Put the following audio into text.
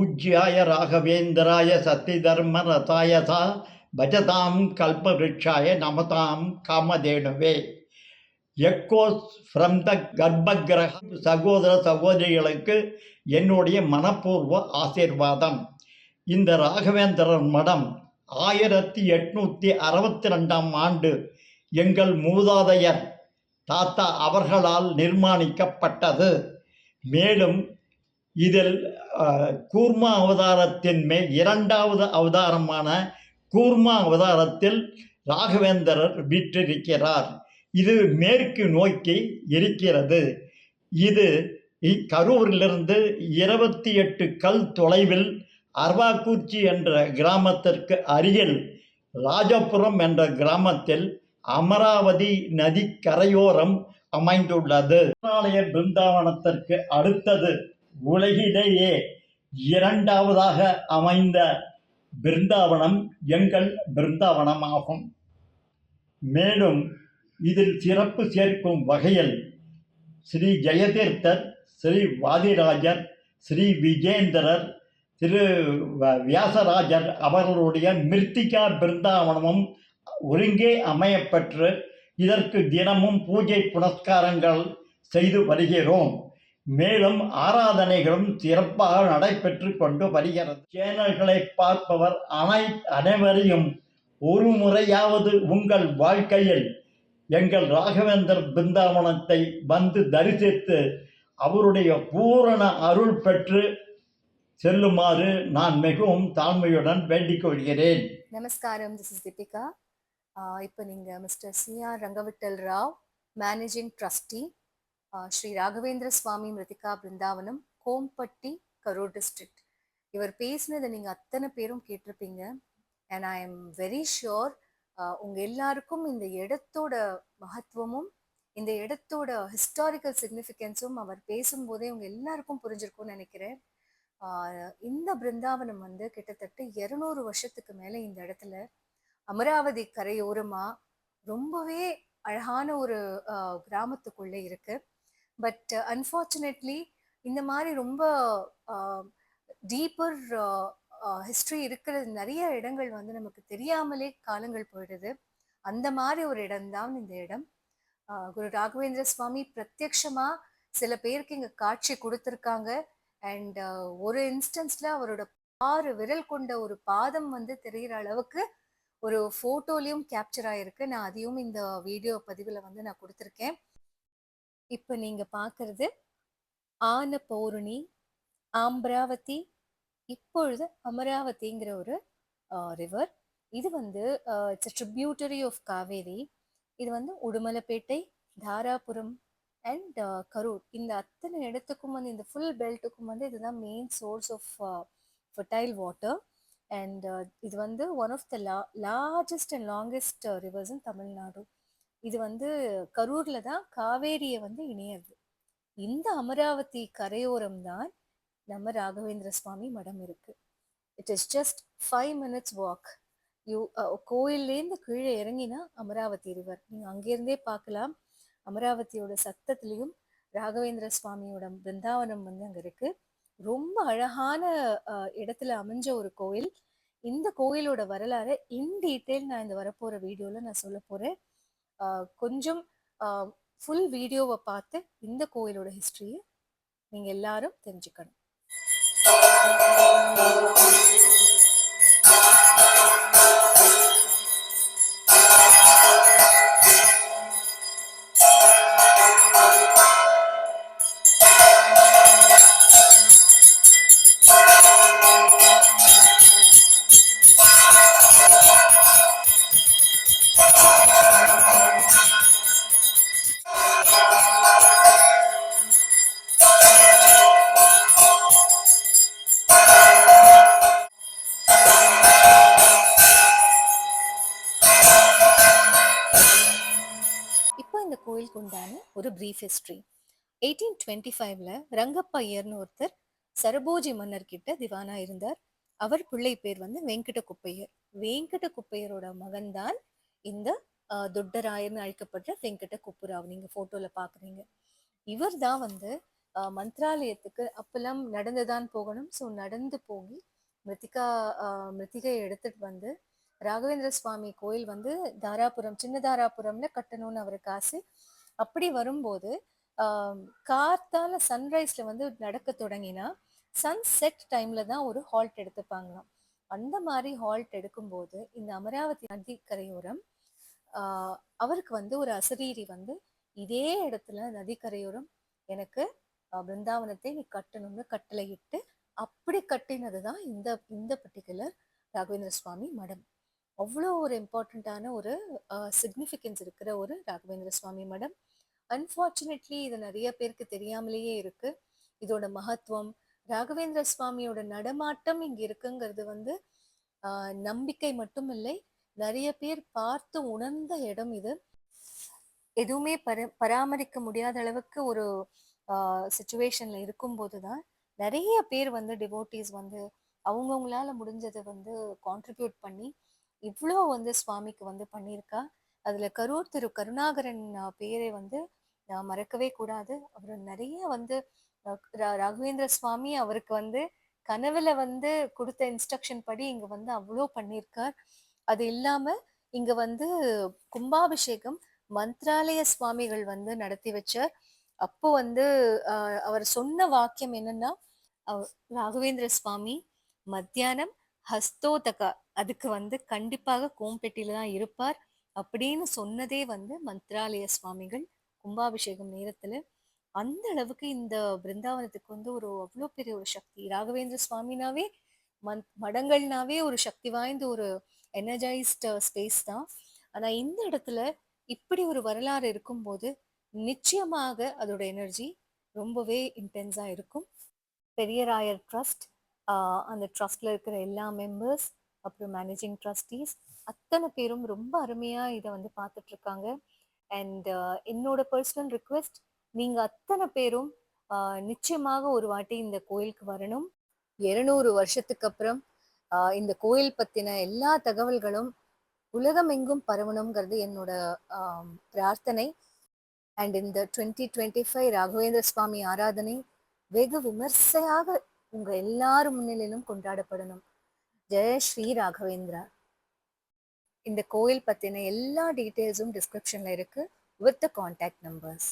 பூஜ்யாய ராகவேந்திராய சத்திதர்ம ரதாயசா பஜதாம் கல்பவ்ருட்சாய நமதாம் காமதேனுவே. Eggoz from the கர்ப்பகிரக சகோதர சகோதரிகளுக்கு என்னுடைய மனப்பூர்வ ஆசீர்வாதம். இந்த ராகவேந்திரர் மடம் 1862ஆம் ஆண்டு எங்கள் மூதாதையர் தாத்தா அவர்களால் நிர்மாணிக்கப்பட்டது. மேலும் இதில் கூர்மா அவதாரத்தின் இரண்டாவது அவதாரமான கூர்மா அவதாரத்தில் ராகவேந்திரர் வீற்றிருக்கிறார். இது மேற்கு நோக்கி இருக்கிறது. இது கரூரிலிருந்து 28 கல் தொலைவில் அரவாக்குறிச்சி என்ற கிராமத்திற்கு அருகில் ராஜபுரம் என்ற கிராமத்தில் அமராவதி நதி கரையோரம் அமைந்துள்ளது. பிருந்தாவனத்திற்கு அடுத்தது உலகிலேயே இரண்டாவதாக அமைந்த பிருந்தாவனம் எங்கள் பிருந்தாவனமாகும். மேலும் இதில் சிறப்பு சேர்க்கும் வகையில் ஸ்ரீ ஜெயதீர்த்தர், ஸ்ரீ வாதிராஜர், ஸ்ரீ விஜேந்திரர், திரு வியாசராஜர் அவர்களுடைய மிருத்திகா பிருந்தாவனமும் ஒருங்கே அமையப்பெற்று இதற்கு தினமும் பூஜை புனஸ்காரங்கள் செய்து வருகிறோம். மேலும் ஆராதனைகளும் சிறப்பாக நடைபெற்று கொண்டு வருகிறது. சேனல்களை பார்ப்பவர் அனைவரையும் ஒரு முறையாவது உங்கள் வாழ்க்கையில் எங்கள் ராகவேந்தர் பிருந்தாவனத்தை வந்து தரிசித்து அவருடைய பூரண அருள் பெற்று செல்லுமாறு நான் மிகவும் தாழ்மையுடன் வேண்டிக் கொள்கிறேன். நமஸ்காரம், திஸ் இஸ் தீபிகா. இப்போ நீங்கள் mister C.R. Rangavittal Rao, managing trustee, Sri Raghavendra Swami Mruthika Brindavanam, Kombatti, Karur district. இவர் பேசினதை நீங்கள் அத்தனை பேரும் கேட்டிருப்பீங்க. And I am very sure உங்கள் எல்லாருக்கும் இந்த இடத்தோட மகத்துவமும் இந்த இடத்தோட ஹிஸ்டாரிக்கல் சிக்னிஃபிகன்ஸும் அவர் பேசும்போதே உங்கள் எல்லாருக்கும் புரிஞ்சிருக்கும்னு நினைக்கிறேன். இந்த பிருந்தாவனம் வந்து கிட்டத்தட்ட 200 வருஷத்துக்கு மேலே இந்த இடத்துல அமராவதி கரையோரமாக ரொம்பவே அழகான ஒரு கிராமத்துக்குள்ளே இருக்கு. பட் அன்ஃபார்ச்சுனேட்லி இந்த மாதிரி ரொம்ப டீப்பர் ஹிஸ்ட்ரி இருக்கிற நிறைய இடங்கள் வந்து நமக்கு தெரியாமலே காலங்கள் போயிடுது. அந்த மாதிரி ஒரு இடம்தான் இந்த இடம். குரு ராகவேந்திர சுவாமி பிரத்யக்ஷமா சில பேருக்கு இங்க காட்சி கொடுத்துருக்காங்க. அண்ட் ஒரு இன்ஸ்டன்ஸ்ல அவரோட 6 விரல் கொண்ட ஒரு பாதம் வந்து தெரிகிற அளவுக்கு ஒரு போட்டோலையும் கேப்சர் ஆயிருக்கு. நான் அதையும் இந்த வீடியோ பதிவுல வந்து நான் கொடுத்துருக்கேன். இப்ப நீங்க பாக்குறது ஆன பௌர்ணி, ஆம்பராவதி, இப்பொழுது அமராவதிங்கிற ஒரு ரிவர். இது வந்து it's a tributary of Kaveri. இது வந்து உடுமலைப்பேட்டை, தாராபுரம் அண்ட் கரூர் இந்த அத்தனை இடத்துக்கும் வந்து இந்த ஃபுல் பெல்ட்டுக்கும் வந்து இதுதான் main source of fertile water. And இது வந்து one of the largest and longest rivers in Tamil Nadu. இது வந்து கரூர்ல தான் காவேரியை வந்து இணையிறது. இந்த அமராவதி கரையோரம் தான் நம்ம ராகவேந்திர சுவாமி மடம் இருக்கு. It is just 5 minutes walk. கோயிலேருந்து கீழே இறங்கினா அமராவதி ரிவர் நீங்கள் அங்கேருந்தே பார்க்கலாம். அமராவதியோட சத்தத்துலேயும் ராகவேந்திர சுவாமியோட பிருந்தாவனம் வந்து அங்கே இருக்கு. ரொம்ப அழகான இடத்துல அமைஞ்ச ஒரு கோயில். இந்த கோயிலோட வரலாறு இன் டீட்டெயில் நான் இந்த வரப்போகிற வீடியோவில் நான் சொல்ல போகிறேன். கொஞ்சம் ஃபுல் வீடியோவை பார்த்து இந்த கோயிலோட ஹிஸ்ட்ரியை நீங்கள் எல்லாரும் தெரிஞ்சுக்கணும். கோயிலுக்கு உண்டான ஒரு பிரீஃப் ஹிஸ்ட்ரி. 1825ல ரங்கப்ப ஐயர்னு ஒருத்தர் சரபோஜி மன்னர் கிட்ட திவானா இருந்தார். அவர் பிள்ளை பேர் வந்து வெங்கட குப்பையர். வெங்கட குப்பையரோட மகன்தான் இந்த தொட்டராயர்னு அழைக்கப்பட்ட வெங்கட குப்புராவ் நீங்க போட்டோல பாக்குறீங்க. இவர் தான் வந்து மந்த்ராலயத்துக்கு அப்பெல்லாம் நடந்துதான் போகணும். ஸோ நடந்து போய் மிருத்திகா மிருத்திகையை எடுத்துட்டு வந்து ராகவேந்திர சுவாமி கோயில் வந்து தாராபுரம், சின்ன தாராபுரம்ல கட்டணும்னு அவருக்கு ஆசை. அப்படி வரும்போது கார்த்தால சன்ரைஸ்ல வந்து நடக்க தொடங்கினா சன்செட் டைம்ல தான் ஒரு ஹால்ட் எடுத்துப்பாங்களாம். அந்த மாதிரி ஹால்ட் எடுக்கும்போது இந்த அமராவதி நதி கரையோரம் அவருக்கு வந்து ஒரு அசரீரி வந்து இதே இடத்துல நதிக்கரையோரம் எனக்கு பிருந்தாவனத்தை நீ கட்டணும்னு கட்டளையிட்டு அப்படி கட்டினது தான் இந்த இந்த பர்டிகுலர் ராகவேந்திர சுவாமி மடம். அவ்வளோ ஒரு இம்பார்ட்டண்ட்டான ஒரு சிக்னிஃபிகன்ஸ் இருக்கிற ஒரு ராகவேந்திர சுவாமி மடம். அன்ஃபார்ச்சுனேட்லி இது நிறைய பேருக்கு தெரியாமலேயே இருக்கு. இதோட மகத்துவம், ராகவேந்திர சுவாமியோட நடமாட்டம் இங்க இருக்குங்கிறது வந்து நம்பிக்கை மட்டும் இல்லை, நிறைய பேர் பார்த்து உணர்ந்த இடம் இது. எதுவுமே பராமரிக்க முடியாத அளவுக்கு ஒரு சுச்சுவேஷன்ல இருக்கும்போது தான் நிறைய பேர் வந்து டிவோட்டீஸ் வந்து அவங்கவுங்களால முடிஞ்சதை வந்து கான்ட்ரிபியூட் பண்ணி இவ்வளோ வந்து சுவாமிக்கு வந்து பண்ணியிருக்கா. அதுல கரூர் திரு கருணாகரன் பேரை வந்து மறக்கவே கூடாது. அவர் நிறைய வந்து ராகவேந்திர சுவாமி அவருக்கு வந்து கனவுல வந்து கொடுத்த இன்ஸ்ட்ரக்ஷன் படி இங்க வந்து அவ்வளோ பண்ணியிருக்கார். அது இல்லாம இங்க வந்து கும்பாபிஷேகம் மந்த்ராலய சுவாமிகள் வந்து நடத்தி வச்சார். அப்போ வந்து அவர் சொன்ன வாக்கியம் என்னன்னா, ராகவேந்திர சுவாமி மத்தியானம் ஹஸ்தோதகா அதுக்கு வந்து கண்டிப்பாக கோம்பெட்டியில தான் இருப்பார் அப்படின்னு சொன்னதே வந்து மந்த்ராலய சுவாமிகள் கும்பாபிஷேகம் நேரத்துல. அந்த அளவுக்கு இந்த பிருந்தாவனத்துக்கு வந்து ஒரு அவ்வளோ பெரிய ஒரு சக்தி. ராகவேந்திர சுவாமினாவே மடங்கள்னாவே ஒரு சக்தி வாய்ந்த ஒரு எனர்ஜைஸ்ட் ஸ்பேஸ் தான். ஆனா இந்த இடத்துல இப்படி ஒரு வரலாறு இருக்கும்போது நிச்சயமாக அதோட எனர்ஜி ரொம்பவே இன்டென்ஸா இருக்கும். பெரியராயர் ட்ரஸ்ட், அந்த ட்ரஸ்ட்ல இருக்கிற எல்லா மெம்பர்ஸ், அப்புறம் மேனேஜிங் ட்ரஸ்டீஸ் அத்தனை பேரும் ரொம்ப அருமையா இதை வந்து பார்த்துட்டு இருக்காங்க. அண்ட் என்னோட பர்சனல் ரிக்வெஸ்ட், நீங்க அத்தனை பேரும் நிச்சயமாக ஒரு வாட்டி இந்த கோயிலுக்கு வரணும். 200 வருஷத்துக்கு அப்புறம் இந்த கோயில் பத்தின எல்லா தகவல்களும் உலகம் எங்கும் பரவணுங்கிறது என்னோட பிரார்த்தனை. அண்ட் இந்த 2025 ராகவேந்திர சுவாமி ஆராதனை வெகு விமர்சையாக உங்க எல்லாரும் முன்னிலையிலும் கொண்டாடப்படணும். ஜெய ஸ்ரீ ராகவேந்திரா. இந்த கோயில் பத்தின எல்லா டீட்டெயில்ஸும் டிஸ்கிரிப்ஷன்ல இருக்கு வித் த கான்டாக்ட் நம்பர்ஸ்.